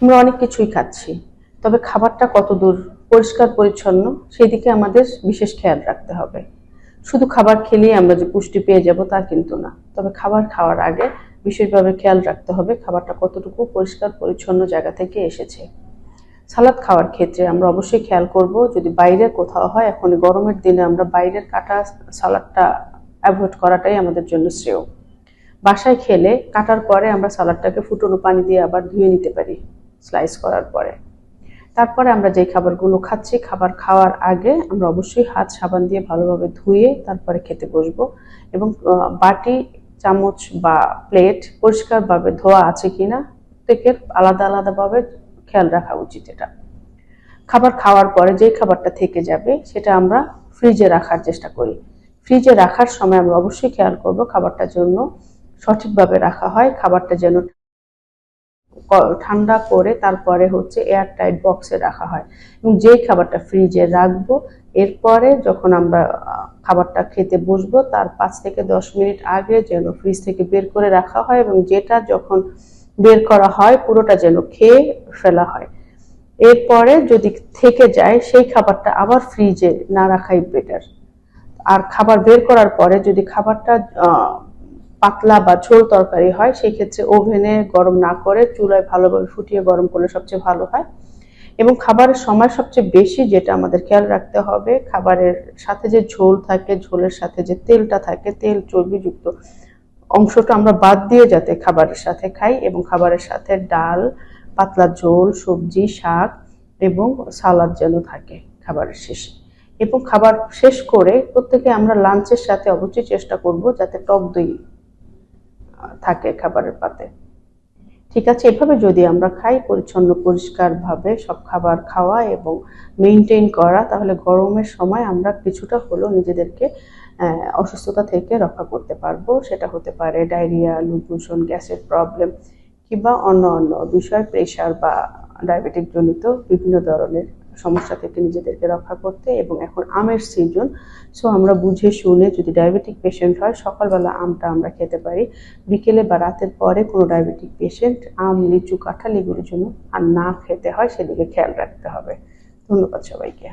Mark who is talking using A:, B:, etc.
A: আমরা অনেক কিছুই খাচ্ছি, তবে খাবারটা কতদূর পরিষ্কার পরিচ্ছন্ন সেদিকে আমাদের বিশেষ খেয়াল রাখতে হবে। শুধু খাবার খেলেই আমরা যে পুষ্টি পেয়ে যাব তা কিন্তু না, তবে খাবার খাওয়ার আগে বিশেষভাবে খেয়াল রাখতে হবে খাবারটা কতটুকু পরিষ্কার পরিচ্ছন্ন জায়গা থেকে এসেছে। সালাদ খাওয়ার ক্ষেত্রে আমরা অবশ্যই খেয়াল করব, যদি বাইরে কোথাও হয়, এখন গরমের দিনে আমরা বাইরের কাটা সালাদটা অ্যাভয়েড করাটাই আমাদের জন্য শ্রেয়। বাসায় খেলে কাটার পরে আমরা সালাদটাকে ফুটানো পানি দিয়ে আবার ধুয়ে নিতে পারি স্লাইস করার পরে। তারপরে আমরা যেই খাবারগুলো খাচ্ছি, খাবার খাওয়ার আগে আমরা অবশ্যই হাত সাবান দিয়ে ভালোভাবে ধুয়ে তারপরে খেতে বসবো, এবং বাটি, চামচ বা প্লেট পরিষ্কারভাবে ধোয়া আছে কিনা প্রত্যেকের আলাদা আলাদাভাবে খেয়াল রাখা উচিত। এটা খাবার খাওয়ার পরে যে খাবারটা থেকে যাবে সেটা আমরা ফ্রিজে রাখার চেষ্টা করি। ফ্রিজে রাখার সময় আমরা অবশ্যই খেয়াল করব খাবারটা যেন সঠিকভাবে রাখা হয়, খাবারটা যেন ঠান্ডা করে তারপরে এয়ার টাইট বক্সে রাখা হয়। এবং যেই খাবারটা ফ্রিজে রাখবো, এরপরে যখন আমরা খাবারটা খেতে বসবো তার 5 থেকে 10 মিনিট আগে যেন ফ্রিজ থেকে বের করে রাখা হয়, এবং যেটা যখন বের করা হয় পুরোটা যেন খেয়ে ফেলা হয়। এরপরে যদি থেকে যায় সেই খাবারটা আবার ফ্রিজে না রাখাই বেটার। আর খাবার বের করার পরে যদি খাবারটা পাতলা বা ঝোল তরকারি হয়, সেই ক্ষেত্রে ওভেনে গরম না করে চুলায় ভালোভাবে ফুটিয়ে গরম করলে সবচেয়ে ভালো হয়। এবং খাবারের সময় সবচেয়ে বেশি যেটা আমাদের খেয়াল রাখতে হবে, খাবারের সাথে যে ঝোল থাকে, ঝোলের সাথে যে তেলটা থাকে, তেল চর্বিযুক্ত অংশটা আমরা বাদ দিয়ে যাতে খাবারের সাথে খাই, এবং খাবারের সাথে ডাল, পাতলা ঝোল, সবজি, শাক এবং সালাদ যেন থাকে খাবারের শেষে। এবং খাবার শেষ করে প্রত্যেকে আমরা লাঞ্চের সাথে অবশ্যই চেষ্টা করব যাতে টক দই থাকে খাবারের পাতে। ঠিক আছে, এভাবে যদি আমরা খাই, পরিচ্ছন্ন পরিষ্কারভাবে সব খাবার খাওয়া এবং মেনটেন করা, তাহলে গরমের সময় আমরা কিছুটা হলেও নিজেদেরকে অসুস্থতা থেকে রক্ষা করতে পারবো। সেটা হতে পারে ডায়রিয়া, লুজ মোশন, গ্যাসের প্রবলেম, কিংবা অন্য অন্য বিষয়, প্রেশার বা ডায়াবেটিক জনিত বিভিন্ন ধরনের সমস্যা থেকে নিজেদেরকে রক্ষা করতে। এবং এখন আমের সিজন, সো আমরা বুঝে শুনে, যদি ডায়াবেটিক পেশেন্ট হয় সকালবেলা আমটা আমরা খেতে পারি, বিকেলে বা রাতের পরে কোনো ডায়াবেটিক পেশেন্ট আম, লিচু, কাঁঠাল এগুলোর জন্য আর না খেতে হয়, সেদিকে খেয়াল রাখতে হবে। ধন্যবাদ সবাইকে।